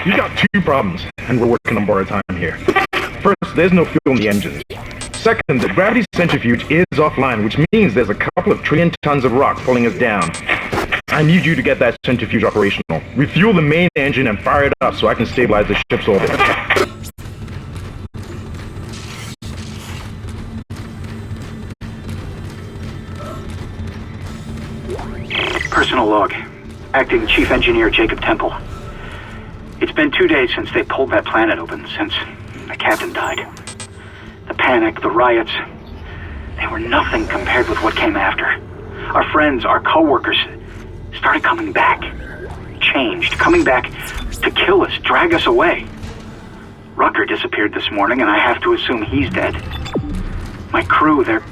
You got two problems, and we're working on borrowed time here. First, there's no fuel in the engines. Second, the gravity centrifuge is offline, which means there's a couple of trillion tons of rock pulling us down. I need you to get that centrifuge operational. Refuel the main engine and fire it up so I can stabilize the ship's orbit. Personal log. Acting Chief Engineer Jacob Temple. It's been 2 days since they pulled that planet open, since the captain died. The panic, the riots, they were nothing compared with what came after. Our friends, our co-workers, started coming back. Changed, coming back to kill us, drag us away. Rucker disappeared this morning, and I have to assume he's dead. My crew, they're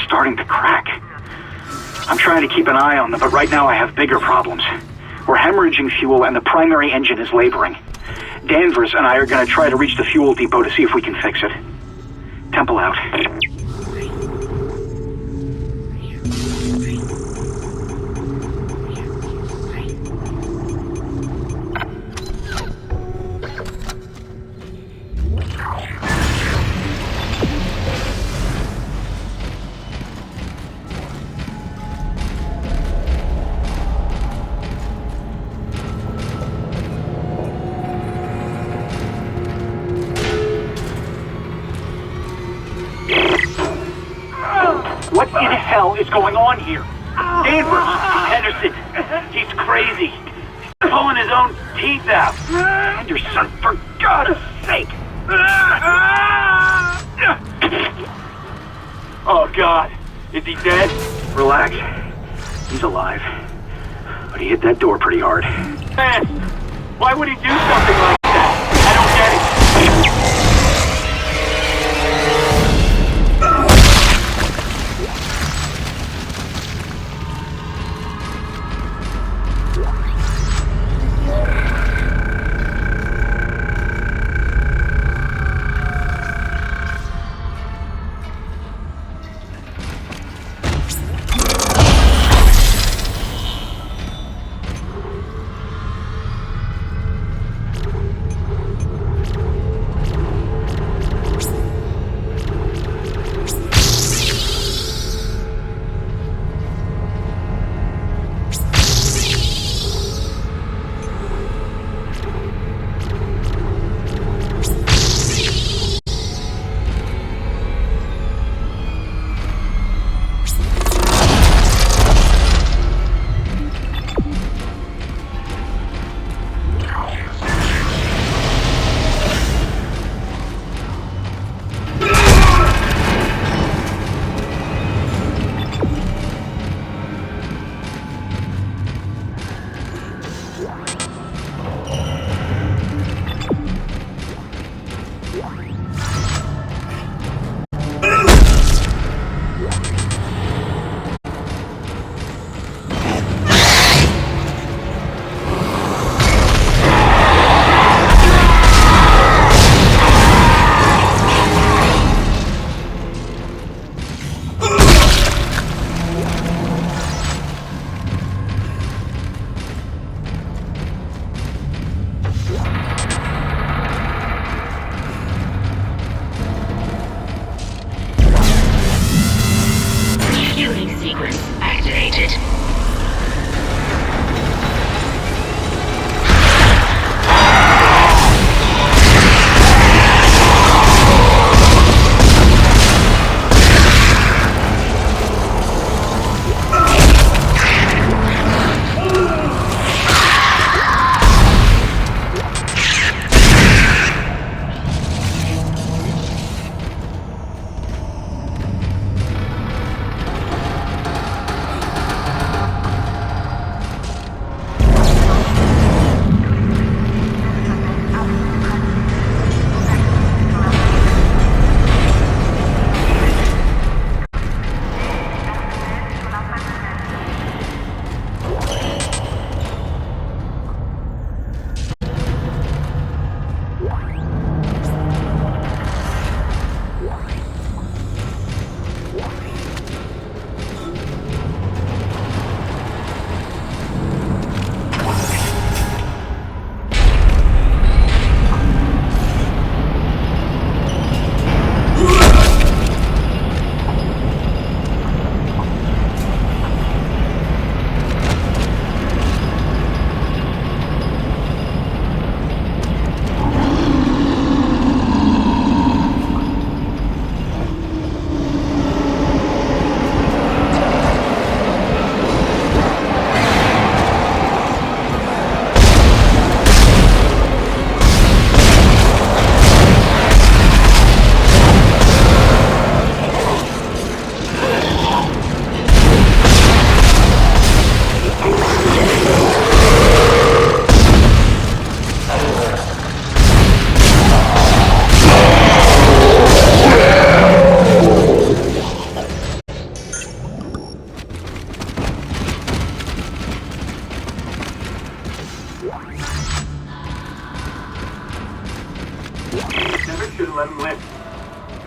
starting to crack. I'm trying to keep an eye on them, but right now I have bigger problems. We're hemorrhaging fuel, and the primary engine is laboring. Danvers and I are going to try to reach the fuel depot to see if we can fix it. Temple out. What in hell is going on here? Danvers! Henderson! He's crazy! He's pulling his own teeth out! Henderson, for God's sake! Oh, God. Is he dead? Relax. He's alive. But he hit that door pretty hard. Man, why would he do something like that? I don't get it.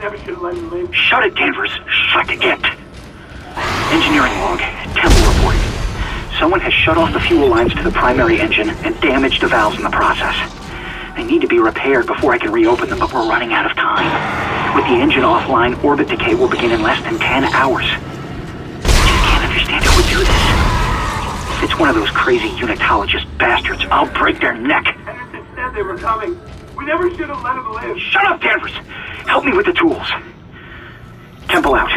Never should have let him live. Shut it, Danvers. Shut it. Engineering log. Temple reporting. Someone has shut off the fuel lines to the primary engine and damaged the valves in the process. They need to be repaired before I can reopen them, but we're running out of time. With the engine offline, orbit decay will begin in less than 10 hours. I just can't understand who would do this. If it's one of those crazy unitologist bastards, I'll break their neck. Henderson said they were coming. We never should have let him live. Shut up, Danvers! Help me with the tools. Temple out.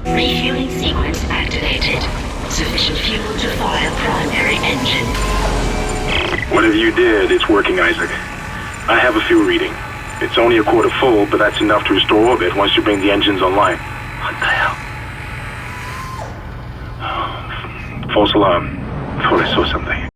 Refueling sequence activated. Sufficient fuel to fire primary engine. Whatever you did, it's working, Isaac. I have a fuel reading. It's only a quarter full, but that's enough to restore orbit once you bring the engines online. What the hell? False alarm. Thought I saw something.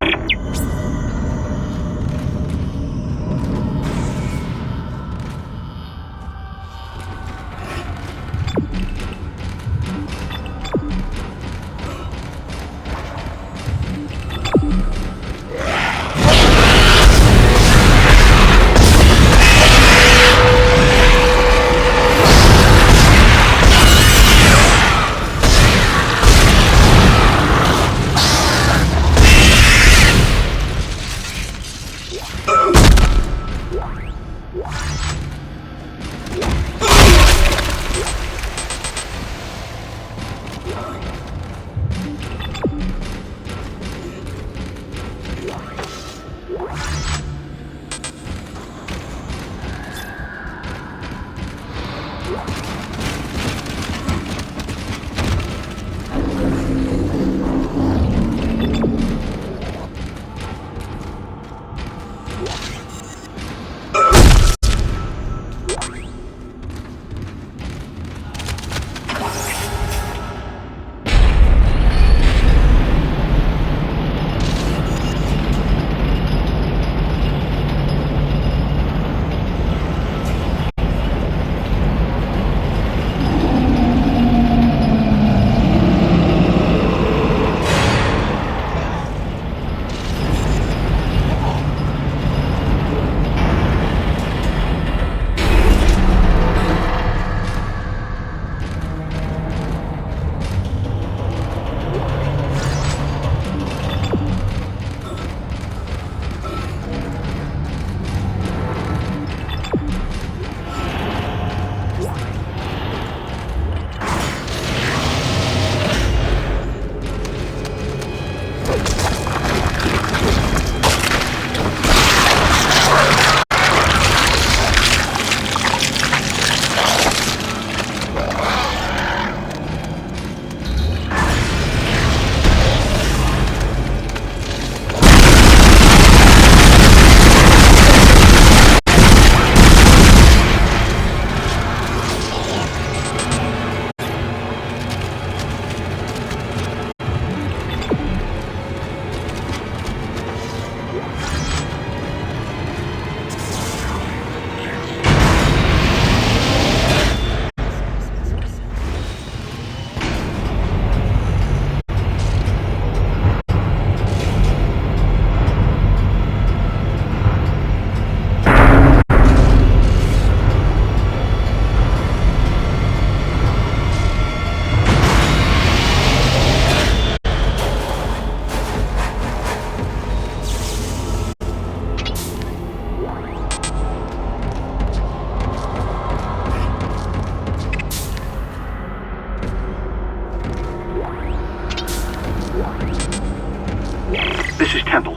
This is Temple.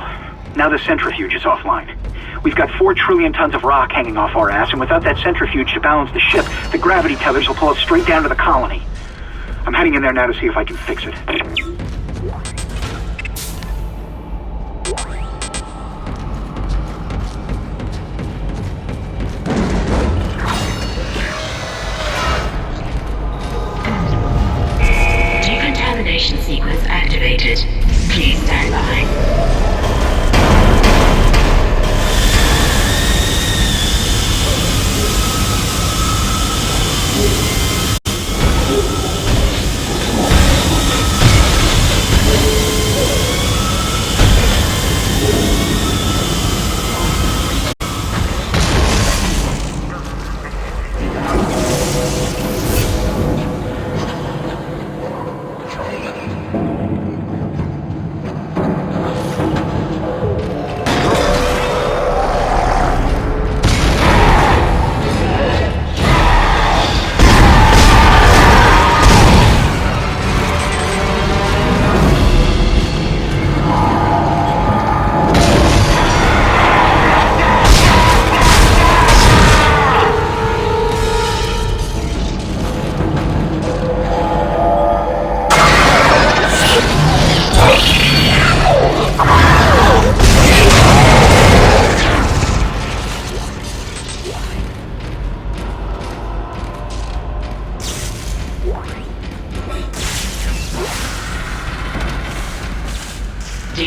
Now the centrifuge is offline. We've got 4 trillion tons of rock hanging off our ass, and without that centrifuge to balance the ship, the gravity tethers will pull us straight down to the colony. I'm heading in there now to see if I can fix it.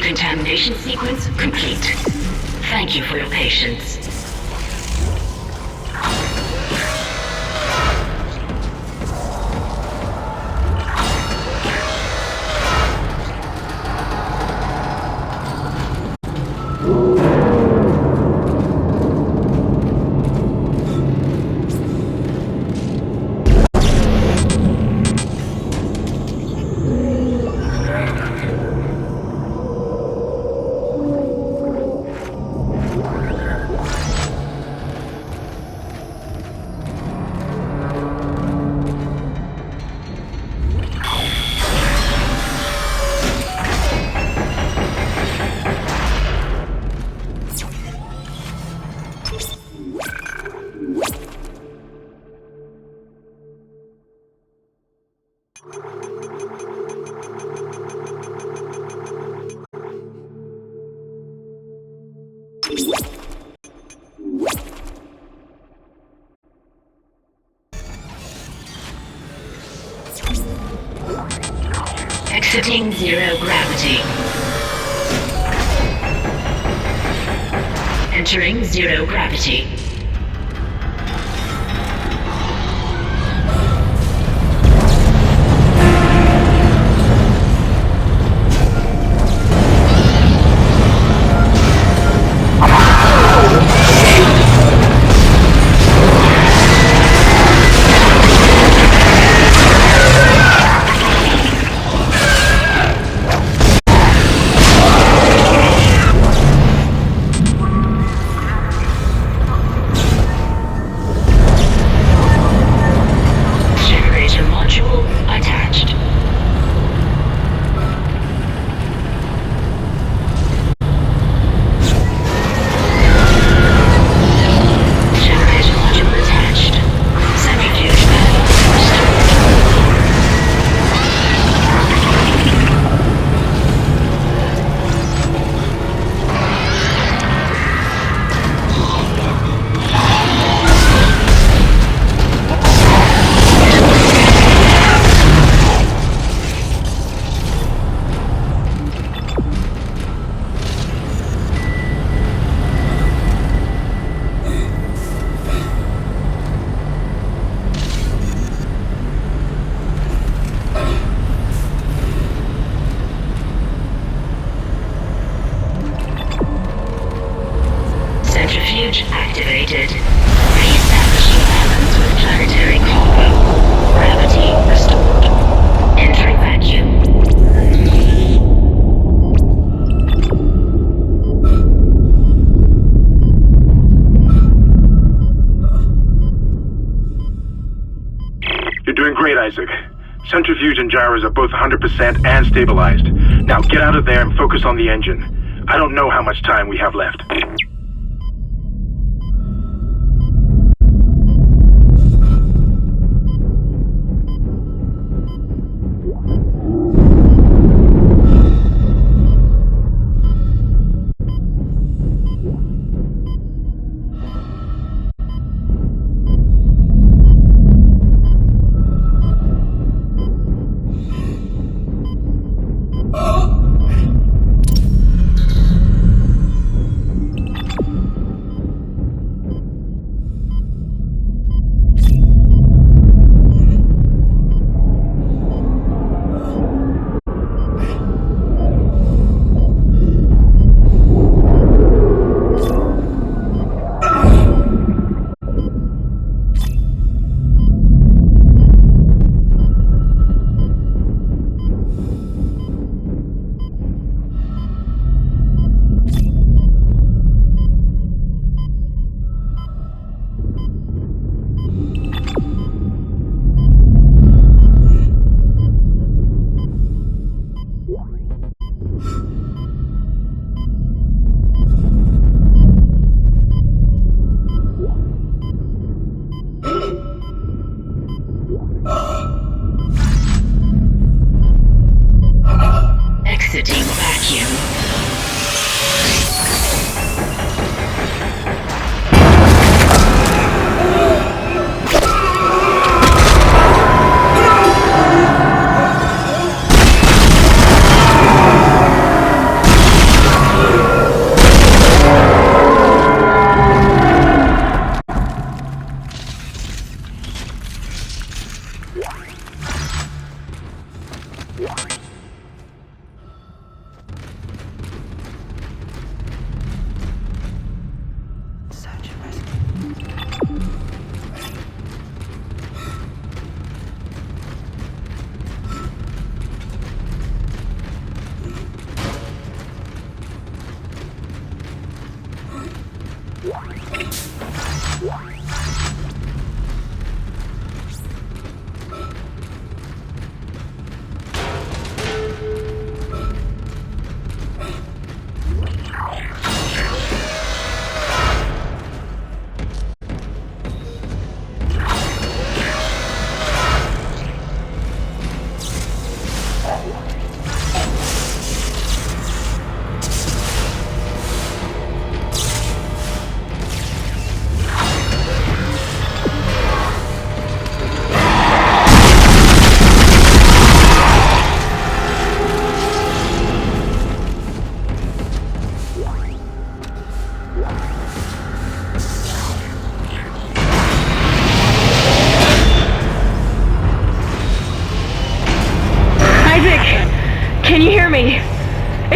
Decontamination sequence complete. Thank you for your patience. Exiting zero gravity. Entering zero gravity. Centrifuge activated. Re-establishing balance with planetary cargo. Gravity restored. Entering vacuum. You're doing great, Isaac. Centrifuge and gyros are both 100% and stabilized. Now get out of there and focus on the engine. I don't know how much time we have left. Exiting vacuum.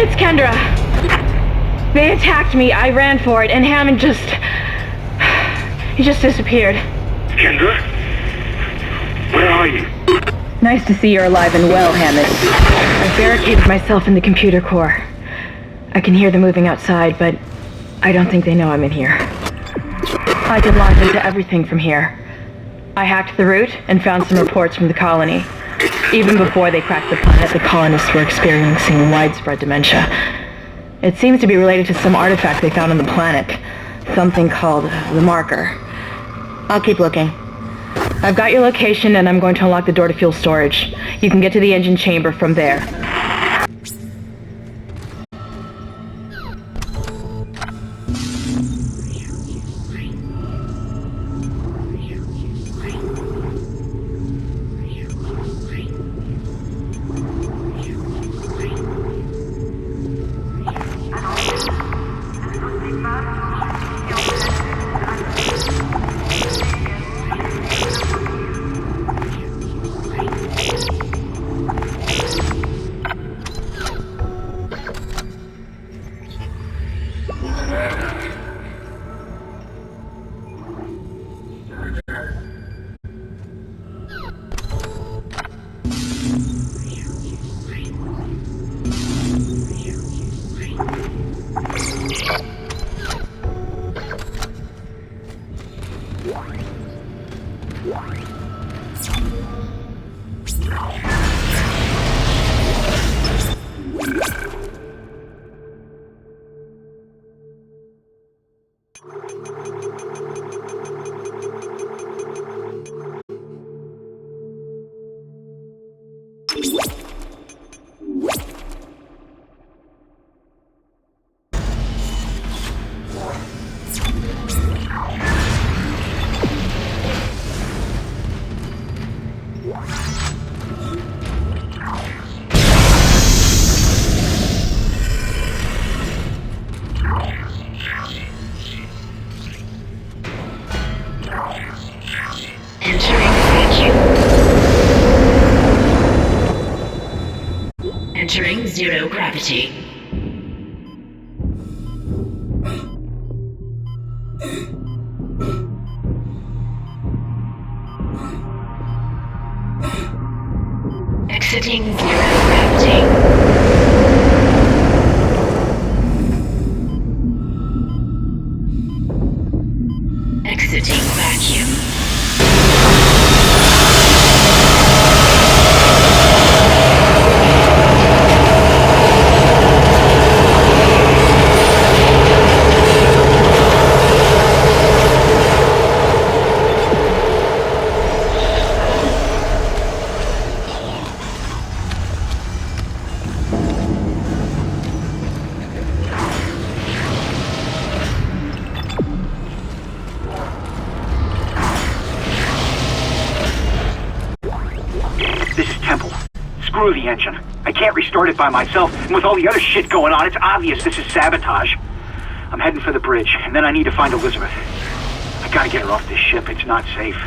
It's Kendra. They attacked me, I ran for it, and Hammond just... he just disappeared. Kendra? Where are you? Nice to see you're alive and well, Hammond. I've barricaded myself in the computer core. I can hear them moving outside, but I don't think they know I'm in here. I can launch into everything from here. I hacked the route and found some reports from the colony. Even before they cracked the planet, the colonists were experiencing widespread dementia. It seems to be related to some artifact they found on the planet. Something called the Marker. I'll keep looking. I've got your location and I'm going to unlock the door to fuel storage. You can get to the engine chamber from there. Entering zero gravity. Exiting zero gravity. Exiting vacuum. Screw the engine. I can't restart it by myself, and with all the other shit going on, it's obvious this is sabotage. I'm heading for the bridge, and then I need to find Elizabeth. I gotta get her off this ship. It's not safe.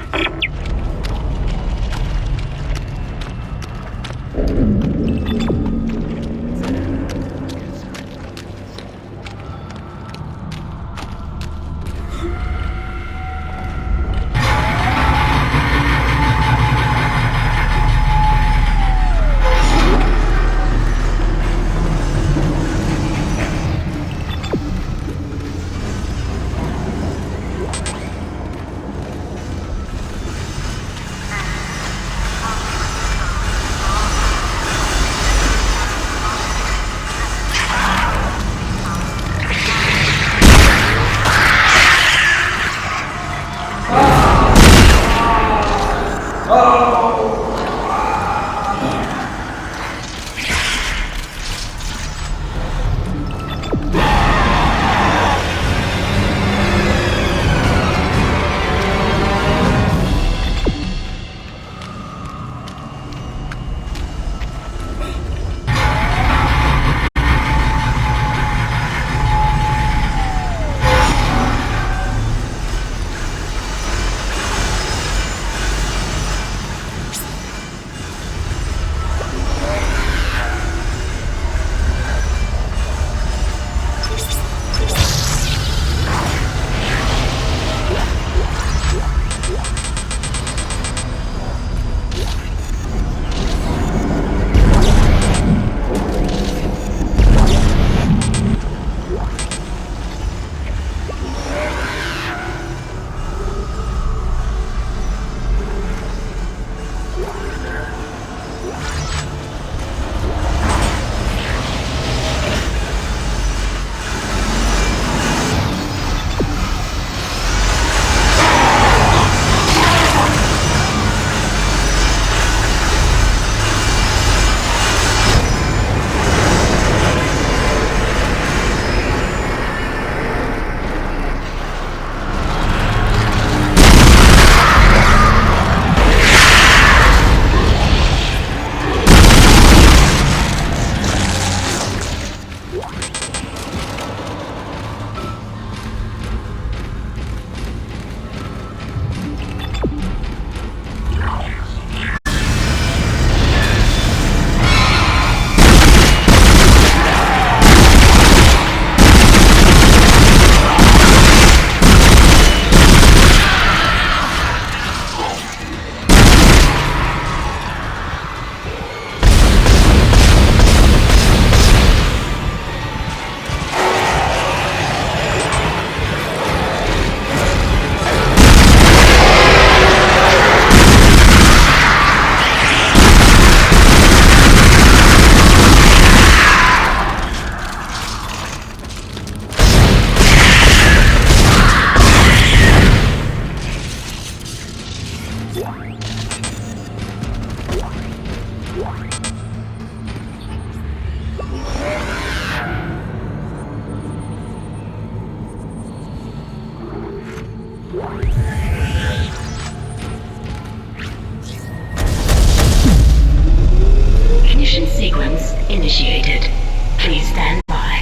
Ignition sequence initiated. Please stand by.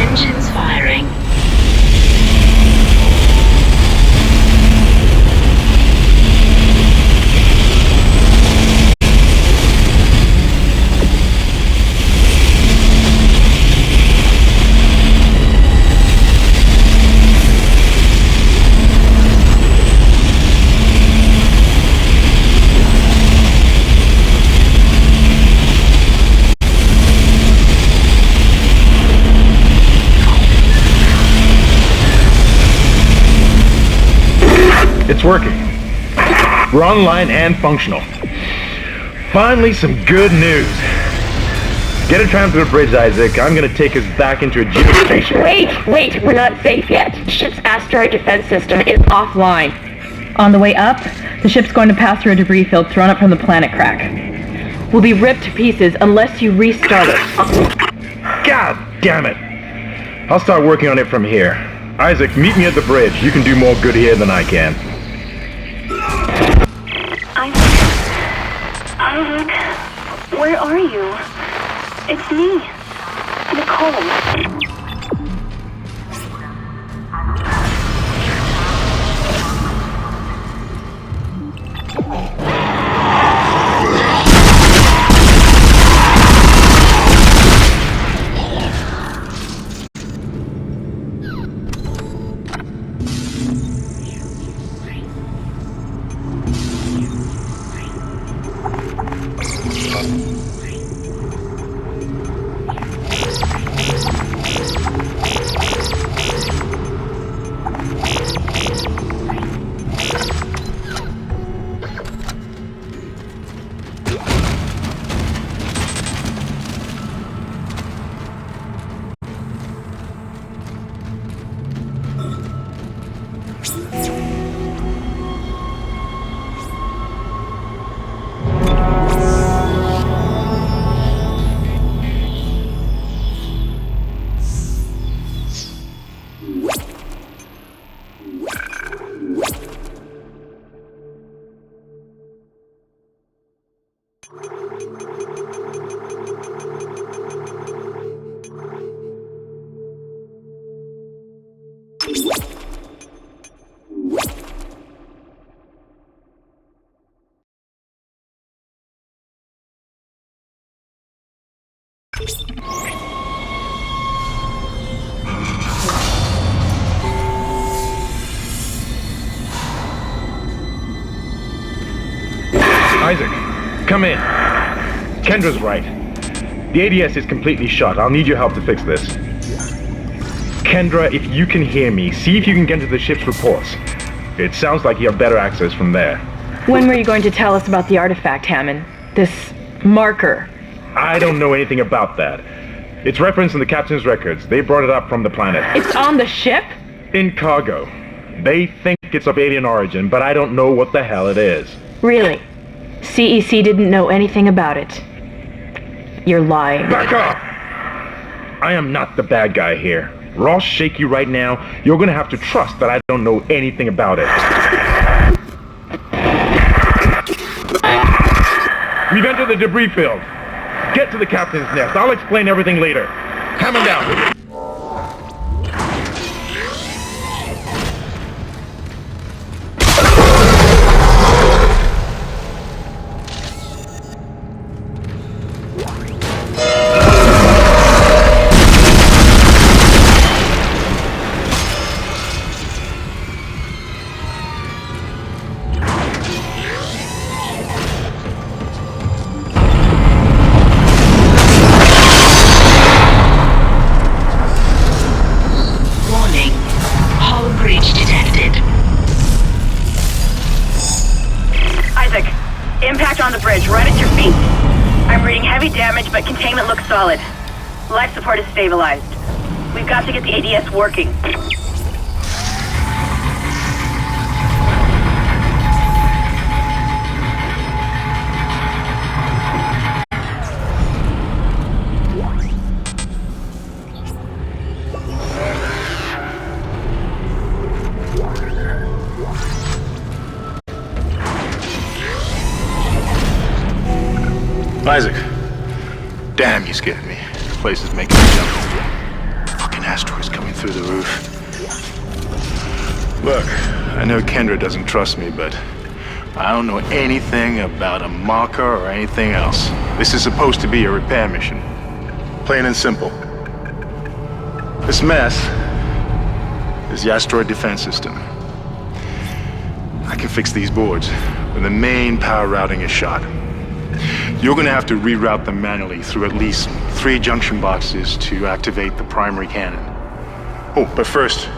Engines firing. It's working. We're online and functional. Finally, some good news. Get a tram to the bridge, Isaac. I'm gonna take us back into a geostation. Wait, we're not safe yet. The ship's asteroid defense system is offline. On the way up, the ship's going to pass through a debris field thrown up from the planet crack. We'll be ripped to pieces unless you restart it. God damn it! I'll start working on it from here. Isaac, meet me at the bridge. You can do more good here than I can. Isaac, where are you? It's me, Nicole. Isaac, come in. Kendra's right. The ADS is completely shut. I'll need your help to fix this. Kendra, if you can hear me, see if you can get to the ship's reports. It sounds like you have better access from there. When were you going to tell us about the artifact, Hammond? This marker? I don't know anything about that. It's referenced in the captain's records. They brought it up from the planet. It's on the ship? In cargo. They think it's of alien origin, but I don't know what the hell it is. Really? CEC didn't know anything about it. You're lying. Back off! I am not the bad guy here. We're all shaky right now. You're gonna have to trust that I don't know anything about it. We've entered the debris field. Get to the captain's nest. I'll explain everything later. Hammer down. Impact on the bridge, right at your feet. I'm reading heavy damage, but containment looks solid. Life support is stabilized. We've got to get the ADS working. Isaac. Damn, you scared me. The place is making me jump. Fucking asteroids coming through the roof. Look, I know Kendra doesn't trust me, but I don't know anything about a marker or anything else. This is supposed to be a repair mission. Plain and simple. This mess is the asteroid defense system. I can fix these boards when the main power routing is shot. You're gonna have to reroute them manually through at least 3 junction boxes to activate the primary cannon. Oh, but first,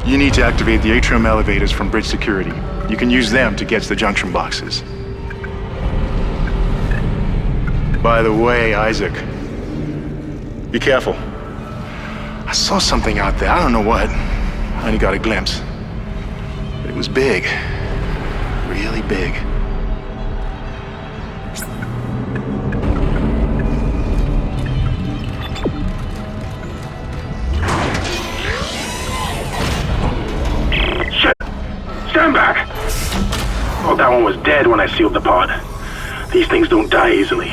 you need to activate the atrium elevators from bridge security. You can use them to get to the junction boxes. By the way, Isaac, be careful. I saw something out there, I don't know what. I only got a glimpse. But it was big. Really big. Stand back! Oh, that one was dead when I sealed the pod. These things don't die easily.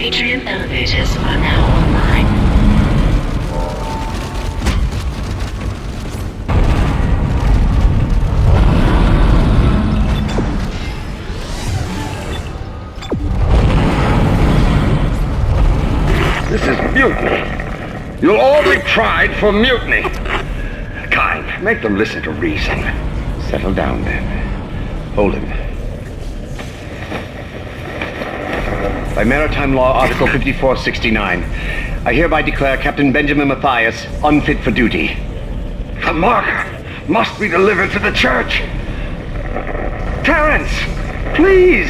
Atrium elevators are now online. This is mutiny. You'll all be tried for mutiny. Kind, make them listen to reason. Settle down then. Hold him. By Maritime Law, Article 5469, I hereby declare Captain Benjamin Mathius unfit for duty. The marker must be delivered to the church. Terrence! Please!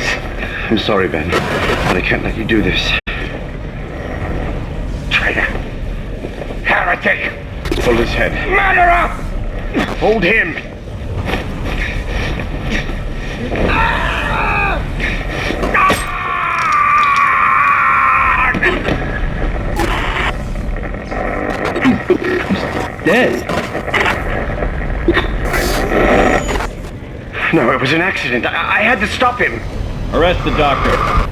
I'm sorry, Ben, but I can't let you do this. Traitor! Heretic! Pull his head. Murderer! Hold him! Dead. No, it was an accident. I had to stop him. Arrest the doctor.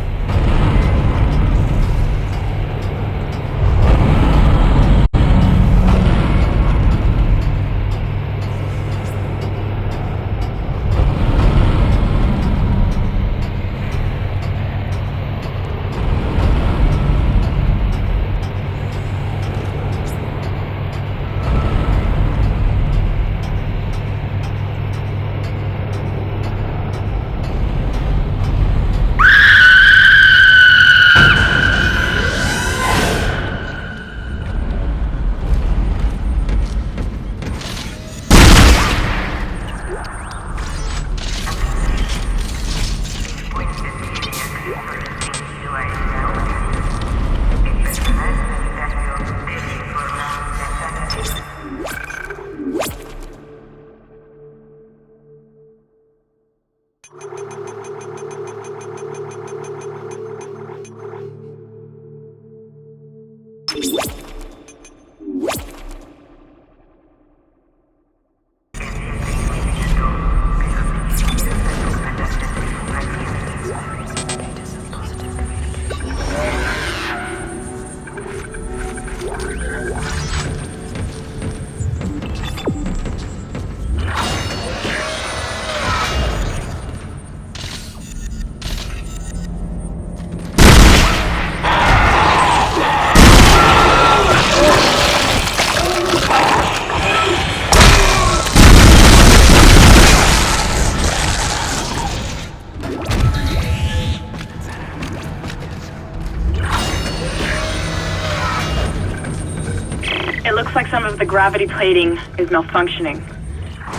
Some of the gravity plating is malfunctioning.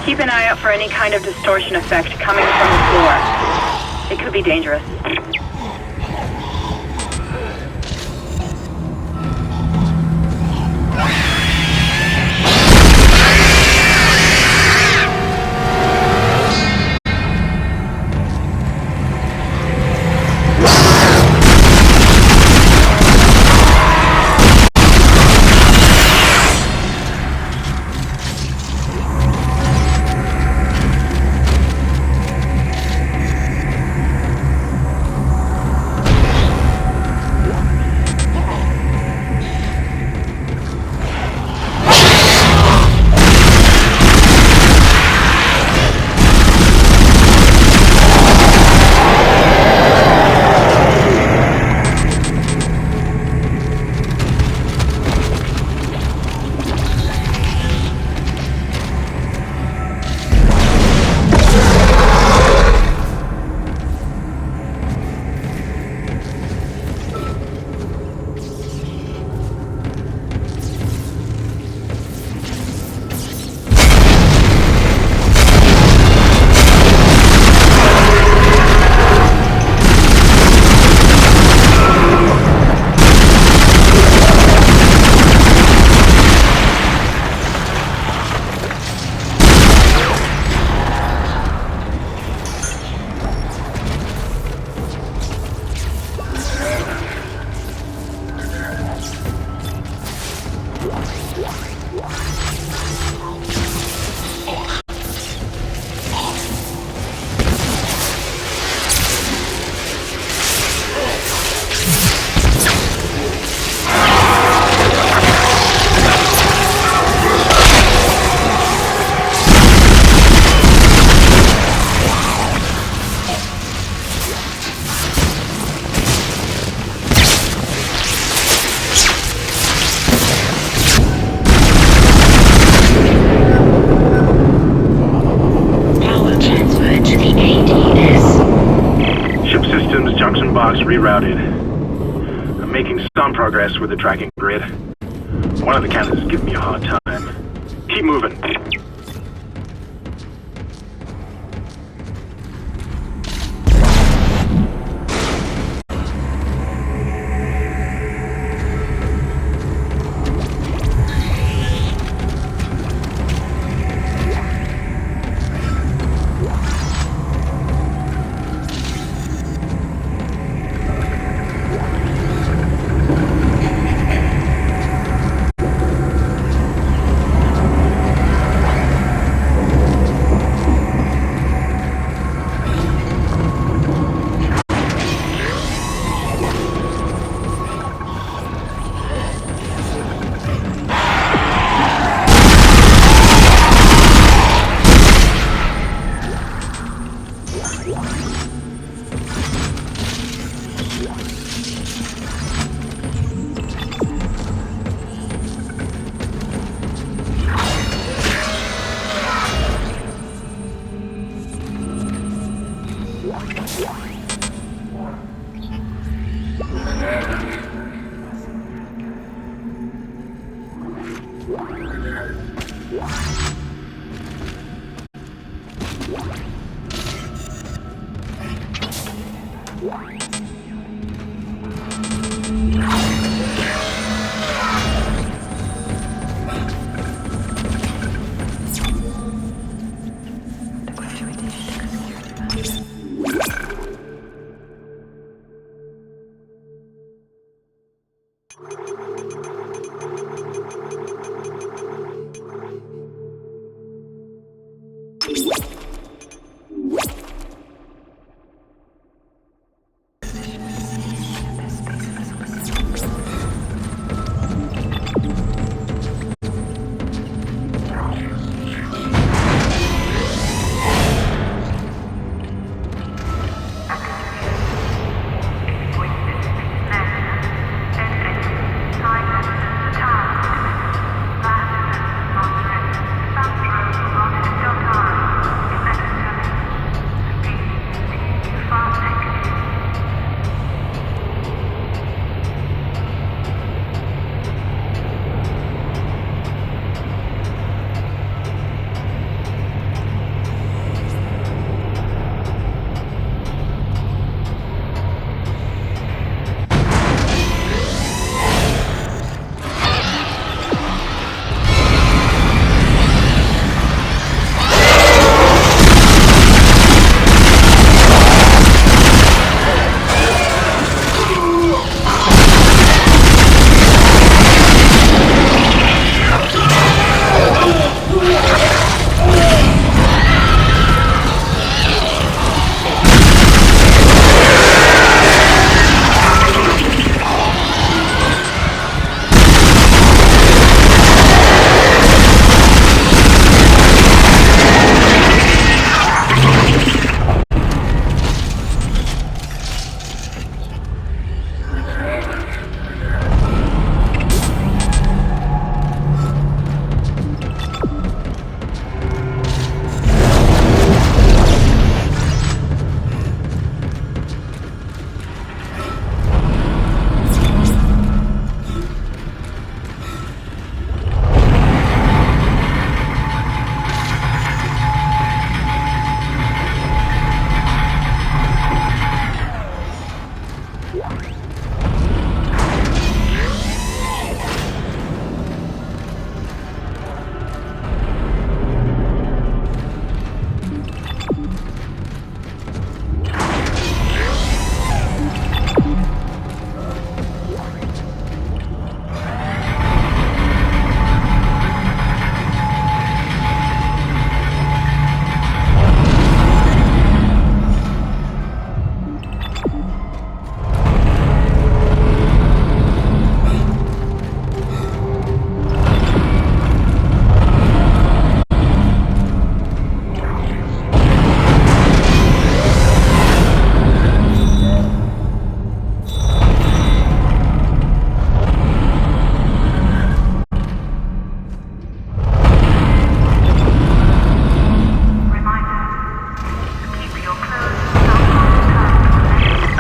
Keep an eye out for any kind of distortion effect coming from the floor. It could be dangerous. Rerouted. I'm making some progress with the tracking grid. One of the cannons is giving me a hard time. Keep moving.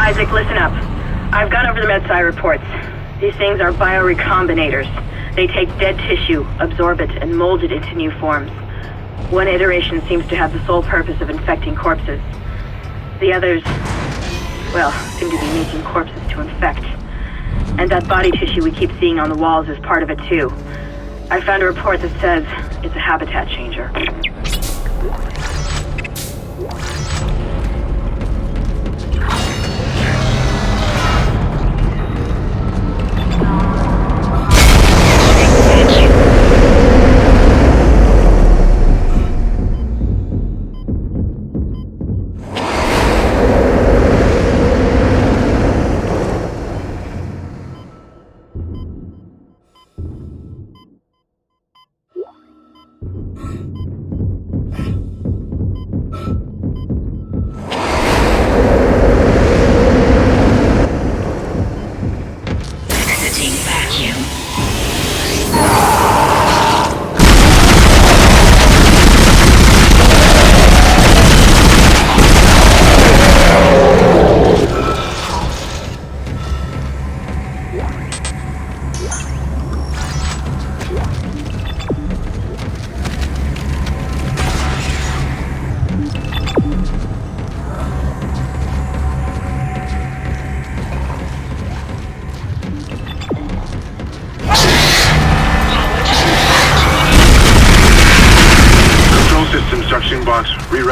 Isaac, listen up. I've gone over the MedSci reports. These things are biorecombinators. They take dead tissue, absorb it, and mold it into new forms. One iteration seems to have the sole purpose of infecting corpses. The others, well, seem to be making corpses to infect. And that body tissue we keep seeing on the walls is part of it too. I found a report that says it's a habitat changer.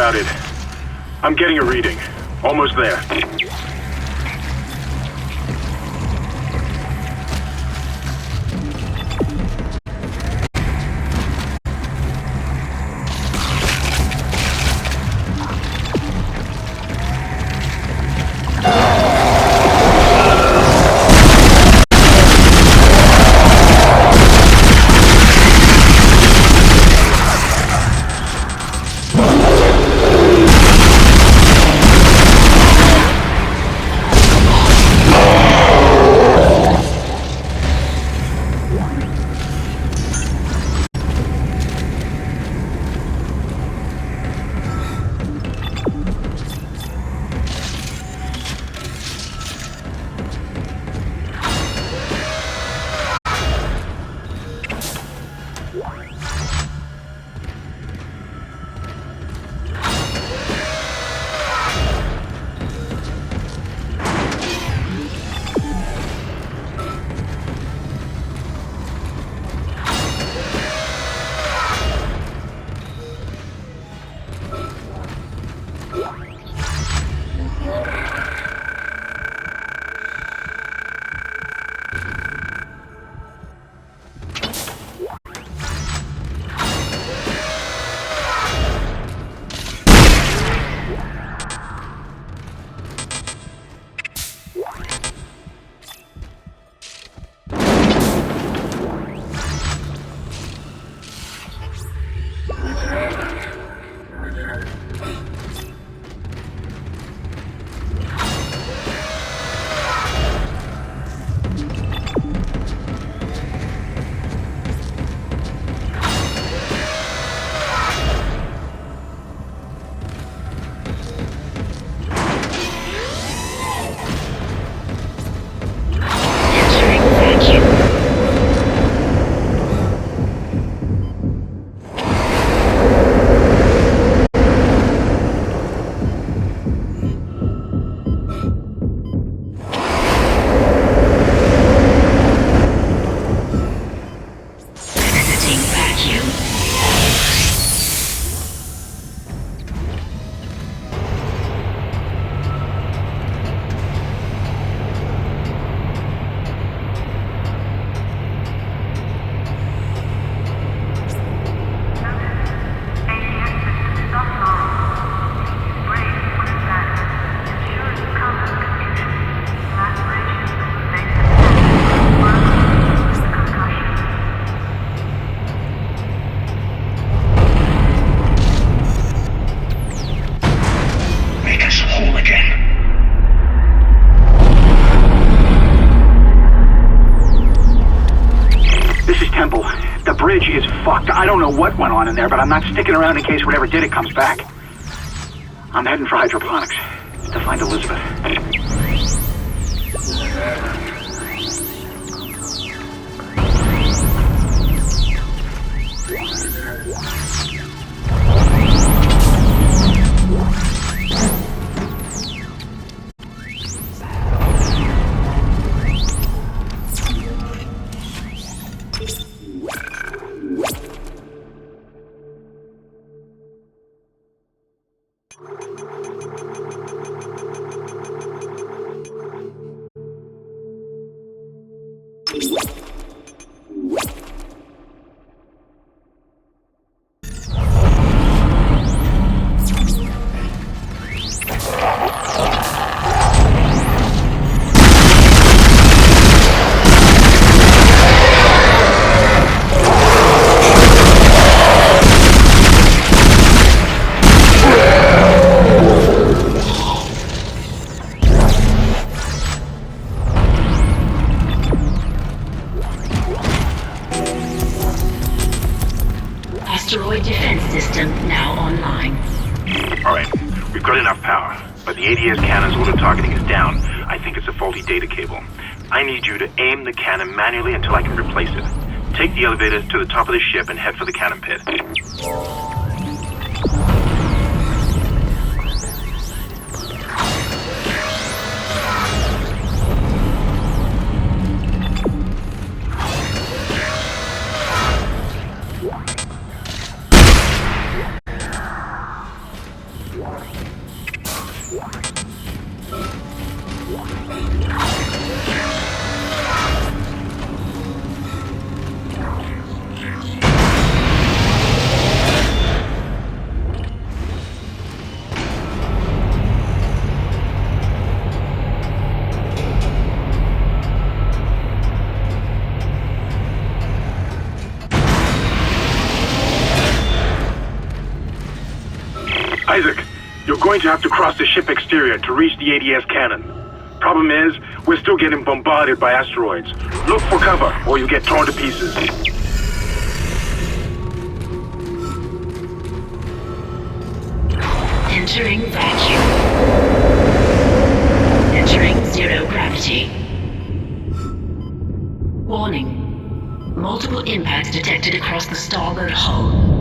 about it. I'm getting a reading. Almost there. I don't know what went on in there, but I'm not sticking around in case whatever did it comes back. I'm heading for hydroponics to find Elizabeth. Asteroid defense system now online. Alright, we've got enough power, but the ADS cannon's auto targeting is down. I think it's a faulty data cable. I need you to aim the cannon manually until I can replace it. Take the elevator to the top of the ship and head for the cannon pit. going to have to cross the ship exterior to reach the ADS cannon. Problem is, we're still getting bombarded by asteroids. Look for cover, or you'll get torn to pieces. Entering vacuum. Entering zero gravity. Warning. Multiple impacts detected across the starboard hull.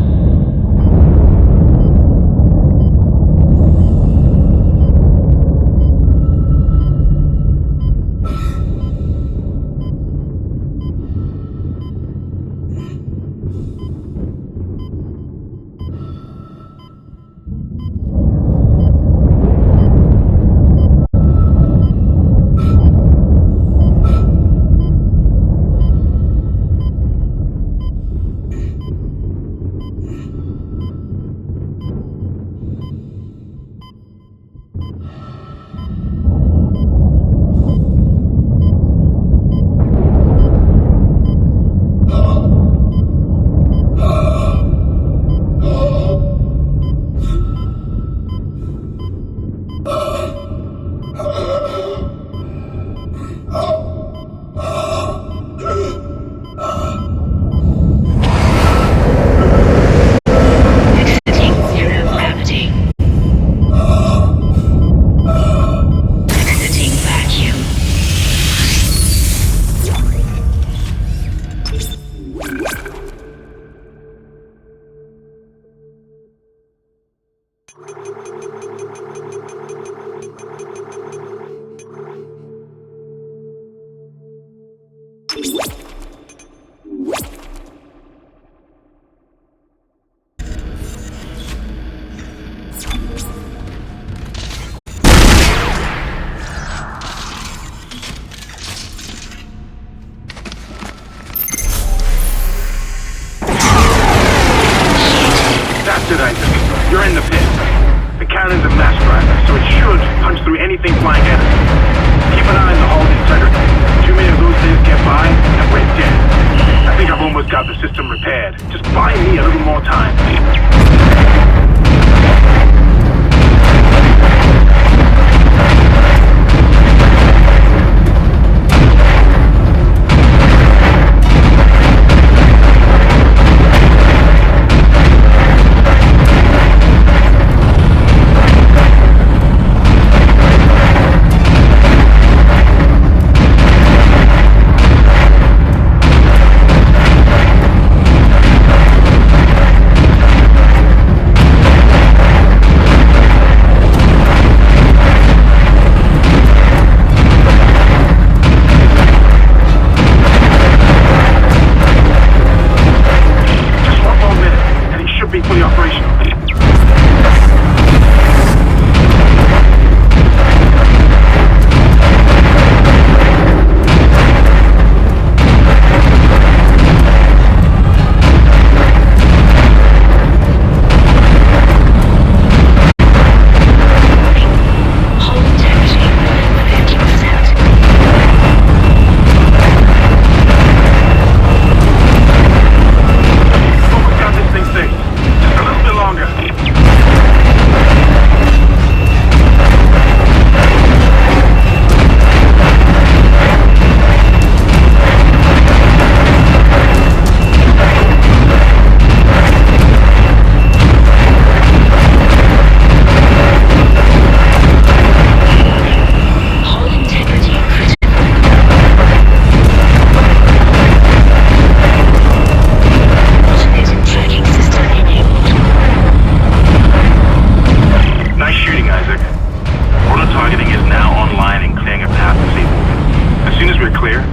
That's it, Isaac. You're in the pit. The cannon's a mass driver, so it should punch through anything flying at it. Keep an eye on the hull's integrity. Too many of those things get by, and we're dead. I think I've almost got the system repaired. Just buy me a little more time.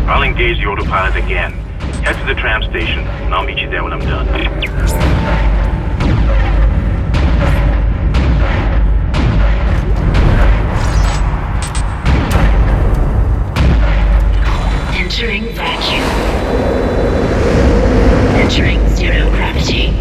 I'll engage the autopilot again. Head to the tram station, and I'll meet you there when I'm done. Entering vacuum. Entering zero gravity.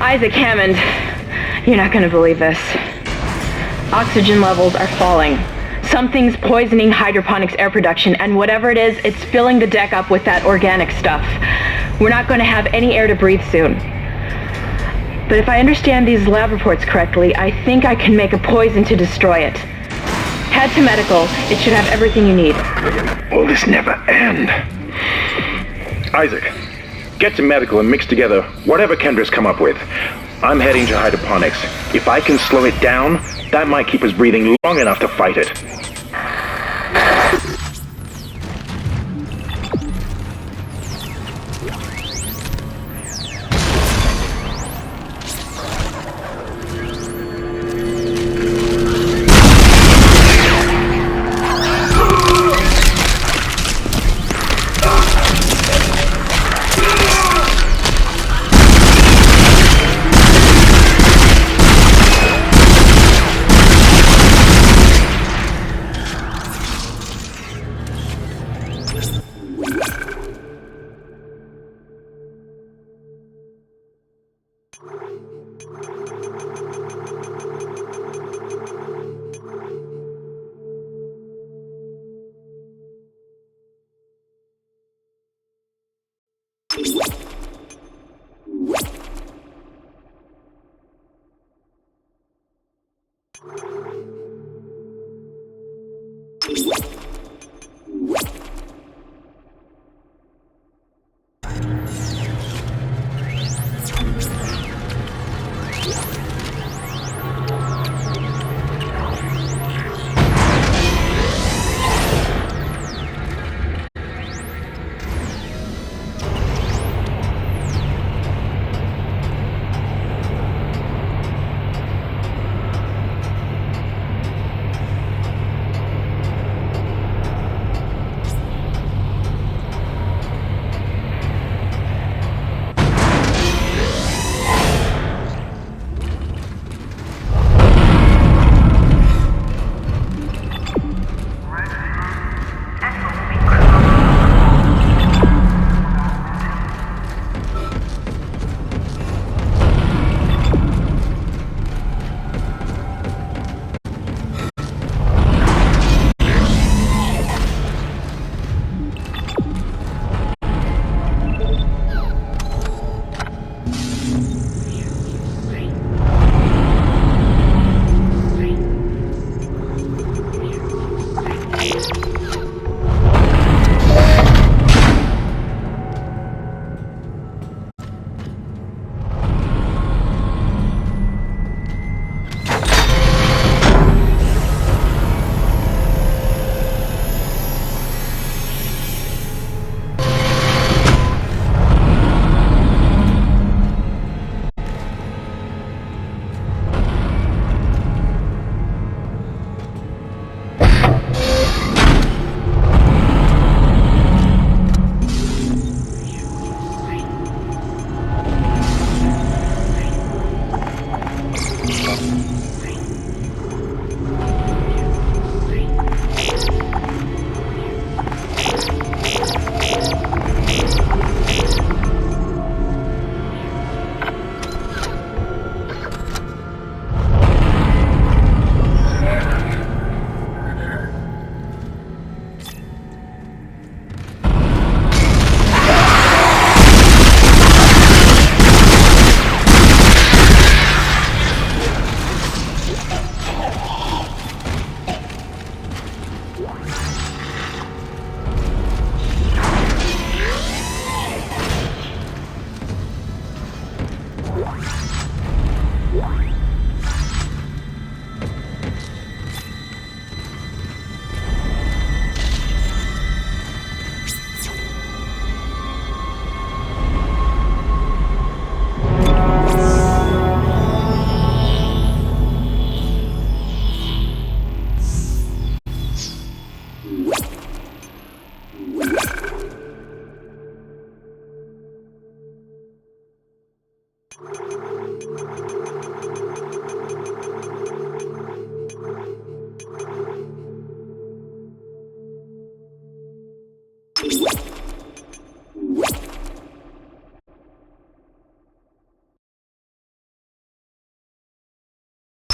Isaac Hammond, you're not gonna believe this. Oxygen levels are falling. Something's poisoning hydroponics air production, and whatever it is, it's filling the deck up with that organic stuff. We're not going to have any air to breathe soon. But if I understand these lab reports correctly, I think I can make a poison to destroy it. Head to medical. It should have everything you need. Will this never end? Isaac, get to medical and mix together whatever Kendra's come up with. I'm heading to hydroponics. If I can slow it down, that might keep us breathing long enough to fight it.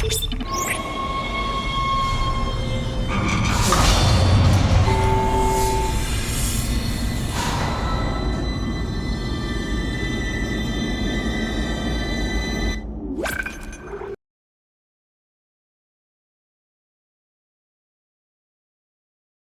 Isaac.